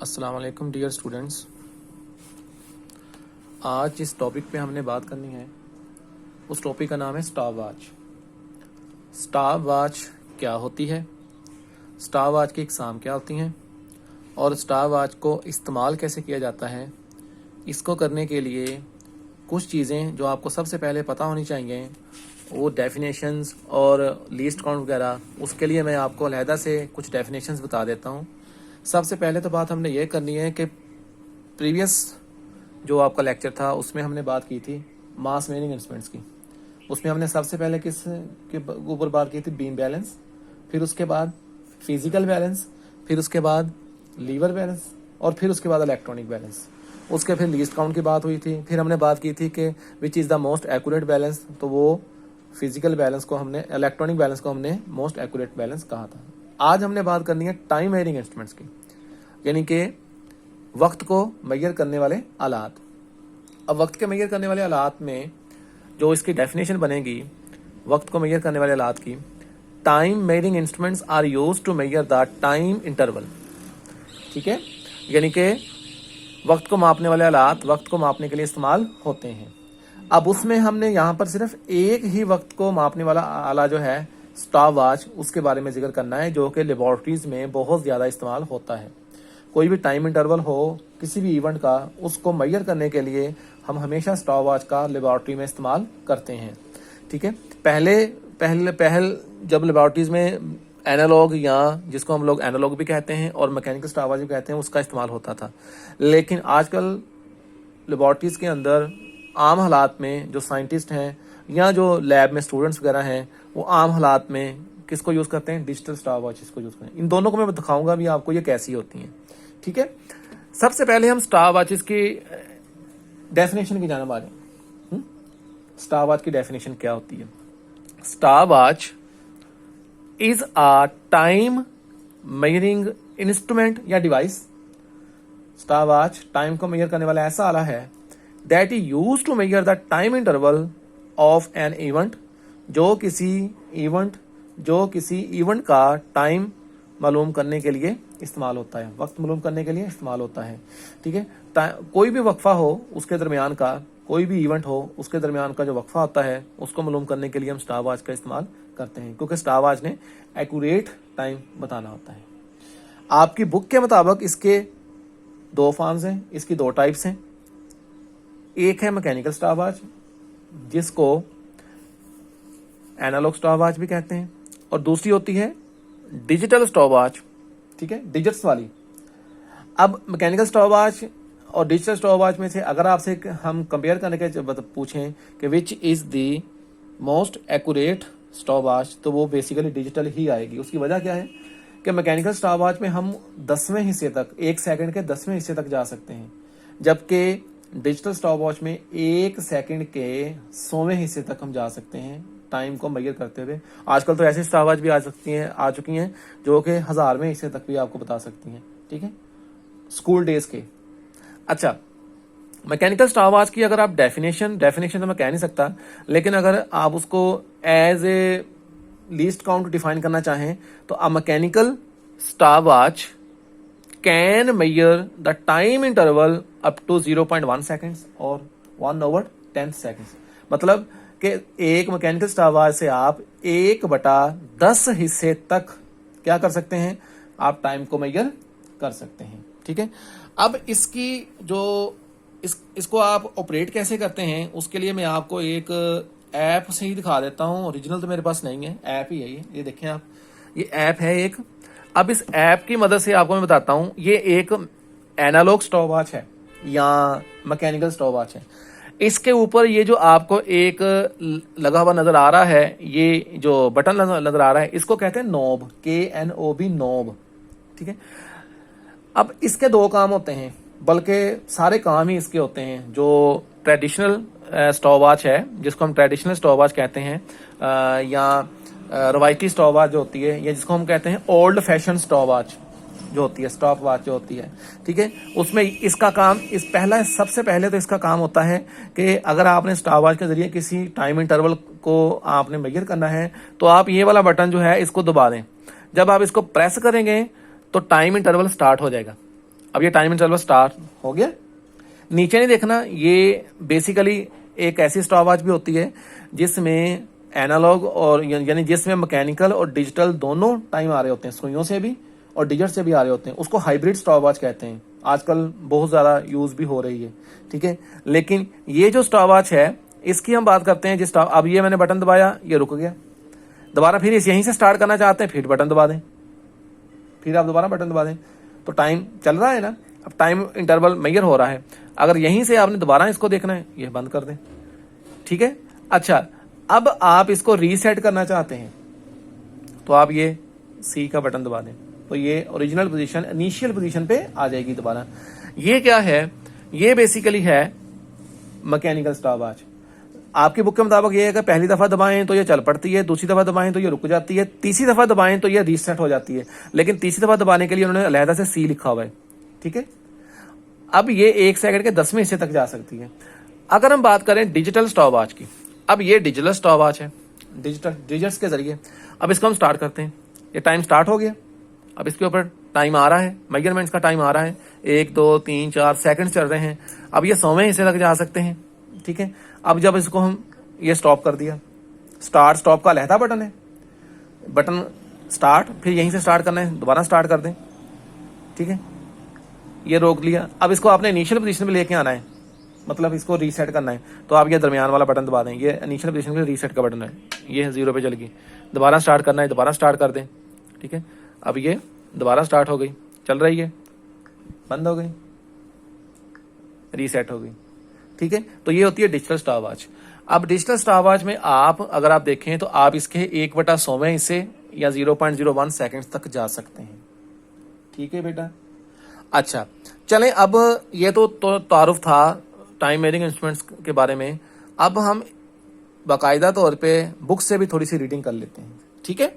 अस्सलाम वालेकुम dear students. आज जिस टॉपिक पे हमने बात करनी है उस टॉपिक का नाम है स्टॉप वॉच। स्टॉप वॉच क्या होती है, स्टॉप वॉच की इकसाम क्या होती हैं और स्टॉप वॉच को इस्तेमाल कैसे किया जाता है। इसको करने के लिए कुछ चीज़ें जो आपको सबसे पहले पता होनी चाहिए वो डेफिनेशंस और लीस्ट काउंट वगैरह। उसके लिए मैं आपको अलहदा से कुछ डेफिनेशंस बता देता हूँ। सबसे पहले तो बात हमने ये करनी है कि प्रीवियस जो आपका लेक्चर था उसमें हमने बात की थी मास मेजरिंग इंस्ट्रूमेंट्स की। उसमें हमने सबसे पहले किस के ऊपर बात की थी, बीम बैलेंस, फिर उसके बाद फिजिकल बैलेंस, फिर उसके बाद लीवर बैलेंस और फिर उसके बाद इलेक्ट्रॉनिक बैलेंस। उसके फिर लीस्ट काउंट की बात हुई थी। फिर हमने बात की थी कि which is the most accurate balance, तो वो फिजिकल बैलेंस को हमने, इलेक्ट्रॉनिक बैलेंस को हमने मोस्ट एक्यूरेट बैलेंस कहा था। आज हमने बात करनी है टाइम मेजरिंग इंस्ट्रूमेंट्स की, यानी कि वक्त को मेजर करने वाले आलात। अब वक्त के मेजर करने वाले आलात में जो इसकी डेफिनेशन बनेगी वक्त को मेजर करने वाले आलात की, time measuring instruments are used to measure the time interval. ठीक है, यानी कि वक्त को मापने वाले आलात वक्त को मापने के लिए इस्तेमाल होते हैं। अब उसमें हमने यहाँ पर सिर्फ एक ही वक्त को मापने वाला आला जो है स्टॉप वॉच, उसके बारे में जिक्र करना है, जो कि लेबोरेटरीज में बहुत ज़्यादा इस्तेमाल होता है। कोई भी टाइम इंटरवल हो किसी भी इवेंट का, उसको मेजर करने के लिए हम हमेशा स्टॉप वॉच का लेबोरेटरी में इस्तेमाल करते हैं। ठीक है, पहल जब लेबोरेटरीज में एनालॉग, या जिसको हम लोग एनालॉग भी कहते हैं और मैकेनिकल स्टॉप वॉच भी कहते हैं, उसका इस्तेमाल होता था। लेकिन आजकल लेबोरेटरीज के अंदर आम हालात में जो साइंटिस्ट हैं या जो लैब में स्टूडेंट्स वगैरह हैं, वो आम हालात में किसको यूज़ करते हैं, डिजिटल स्टॉप वॉचेस को यूज़ करते हैं। इन दोनों को मैं दिखाऊंगा भी आपको ये कैसी होती हैं। ठीक है, सबसे पहले हम स्टॉप वॉचेस की डेफिनेशन की जानब आ जाए। स्टॉप वॉच की डेफिनेशन क्या होती है? Stopwatch is a time measuring instrument या डिवाइस। स्टॉप वॉच टाइम को मेजर करने वाला ऐसा आला है that is use to measure the time interval of an event, जो किसी इवेंट का टाइम मालूम करने के लिए इस्तेमाल होता है, वक्त मालूम करने के लिए इस्तेमाल होता है। ठीक है, कोई भी वक्फा हो उसके दरमियान का, कोई भी इवेंट हो उसके दरमियान का जो वक्फा होता है उसको मालूम करने के लिए हम स्टॉप वॉच का इस्तेमाल करते हैं, क्योंकि स्टॉप वॉच ने एक्यूरेट टाइम बताना होता है। आपकी बुक के मुताबिक इसके दो फॉर्म्स हैं, इसकी दो टाइप्स हैं। एक है मैकेनिकल स्टॉप वॉच, जिसको एनालॉग स्टॉप वॉच भी कहते हैं, और दूसरी होती है डिजिटल स्टॉप वॉच। ठीक है, डिजिट्स वाली। अब मैकेनिकल स्टॉप वॉच और डिजिटल स्टॉप वॉच में से अगर आपसे हम कंपेयर करने के पूछें कि which is the most accurate stop watch, तो वो बेसिकली डिजिटल ही आएगी। उसकी वजह क्या है कि मैकेनिकल स्टॉप वॉच में हम 10वें हिस्से तक, 1 सेकंड के 10वें हिस्से तक जा सकते हैं, जबकि डिजिटल स्टॉप वॉच में 1 सेकंड के 100वें हिस्से तक हम जा सकते हैं टाइम को मेजर करते हुए। आजकल तो ऐसी स्टॉप वॉच भी आ चुकी हैं जो कि 1000वें हिस्से तक भी आपको बता सकती हैं। ठीक है, स्कूल डेज के। अच्छा, मैकेनिकल स्टॉप वॉच की अगर आप डेफिनेशन तो मैं कह नहीं सकता, लेकिन अगर आप उसको as a least count define करना चाहें तो a mechanical stopwatch can measure the time interval up to 0.1 seconds और 1/10 सेकेंड्स। मतलब कि एक मैकेनिकल स्टॉप वॉच से आप 1/10 हिस्से तक क्या कर सकते हैं, आप टाइम को मेजर कर सकते हैं। ठीक है, अब इसकी जो इसको आप ऑपरेट कैसे करते हैं उसके लिए मैं आपको एक ऐप से ही दिखा देता हूं। ओरिजिनल तो मेरे पास नहीं है, ऐप ही है ये देखें आप, ये ऐप है एक। अब इस ऐप की मदद से आपको मैं बताता हूं, ये एक एनालॉग स्टॉप वॉच है या मैकेनिकल स्टॉप वॉच है। इसके ऊपर ये जो आपको एक लगा हुआ नजर आ रहा है, ये जो बटन नजर आ रहा है, इसको कहते हैं नॉब, KNOB, नॉब। ठीक है, अब इसके दो काम होते हैं, बल्कि सारे काम ही इसके होते हैं। जो ट्रेडिशनल स्टॉप वॉच है, जिसको हम ट्रेडिशनल स्टॉप वॉच कहते हैं, या रवायती स्टॉप वॉच जो होती है, या जिसको हम कहते हैं ओल्ड फैशन स्टॉप वॉच जो होती है, स्टॉप वॉच जो होती है। ठीक है, उसमें इसका काम सबसे पहले तो इसका काम होता है कि अगर आपने स्टॉप वॉच के जरिए किसी टाइम इंटरवल को आपने मेजर करना है तो आप ये वाला बटन जो है इसको दबा दें। जब आप इसको प्रेस करेंगे तो टाइम इंटरवल स्टार्ट हो जाएगा। अब ये टाइम इंटरवल स्टार्ट हो गया। नीचे नहीं देखना, ये बेसिकली एक ऐसी स्टॉपवॉच भी होती है जिसमें एनालॉग और यानी जिसमें मैकेनिकल और डिजिटल दोनों टाइम आ रहे होते हैं, सुइयों से भी और डिजिट से भी आ रहे होते हैं। उसको हाइब्रिड स्टॉपवॉच कहते हैं। आजकल बहुत ज़्यादा यूज़ भी हो रही है, ठीक है। लेकिन ये जो स्टॉपवॉच है इसकी हम बात करते हैं। जिस अब ये मैंने बटन दबाया, ये रुक गया, दोबारा फिर इस यहीं से स्टार्ट करना चाहते हैं, फिर बटन दबा दें, फिर आप दोबारा बटन दबा दें, तो टाइम चल रहा है ना। अब टाइम इंटरवल मेजर हो रहा है। अगर यहीं से आपने दोबारा इसको देखना है, ये बंद कर दें, ठीक है। अच्छा, अब आप इसको रीसेट करना चाहते हैं तो आप ये सी का बटन दबा दें, तो ये ओरिजिनल पोजीशन, इनिशियल पोजीशन पे आ जाएगी दोबारा। ये क्या है, ये बेसिकली है मैकेनिकल स्टॉपवॉच। आपकी बुक के मुताबिक ये है कि पहली दफा दबाएं तो ये चल पड़ती है, दूसरी दफा दबाएं तो ये रुक जाती है, तीसरी दफा दबाएं तो ये रीसेट हो जाती है। लेकिन तीसरी दफा दबाने के लिए उन्होंने अलहदा से सी लिखा हुआ है, ठीक है। अब ये 1 सेकंड के 10वें हिस्से तक जा सकती है। अगर हम बात करें डिजिटल स्टॉपवॉच की, अब ये डिजिटल स्टॉपवॉच है, डिजिटल डिजिट्स के जरिए। अब इसको हम स्टार्ट करते हैं, ये टाइम स्टार्ट हो गया। अब इसके ऊपर टाइम आ रहा है, मेजरमेंट्स का टाइम आ रहा है, 1 2 3 4 सेकंड चल रहे हैं। अब ये 100वें हिस्से तक जा सकते हैं, ठीक है। अब जब इसको हम ये स्टॉप कर दिया, स्टार्ट स्टॉप का लहता बटन है, बटन स्टार्ट, फिर यहीं से स्टार्ट करना है, दोबारा स्टार्ट कर दें, ठीक है। ये रोक लिया। अब इसको आपने इनिशियल पोजीशन पे लेके आना है, मतलब इसको रीसेट करना है, तो आप ये दरमियान वाला बटन दबा दें। ये इनिशियल पोजीशन पे रीसेट का बटन है, ये 0 पे चल गई। दोबारा स्टार्ट करना है, दोबारा स्टार्ट कर दें, ठीक है। अब ये दोबारा स्टार्ट हो गई, चल रही है, बंद हो गई, रीसेट हो गई, ठीक है। तो ये होती है डिजिटल स्टॉपवॉच। अब डिजिटल स्टॉपवॉच में आप अगर आप देखें तो आप इसके 1/100वें हिस्से या 0.01 सेकंड तक जा सकते हैं, ठीक है बेटा। अच्छा, चलें, अब ये तो तारुफ था टाइम मेजरिंग इंस्ट्रूमेंट्स के बारे में। अब हम बाकायदा तौर पे बुक से भी थोड़ी सी रीडिंग कर लेते हैं, ठीक है।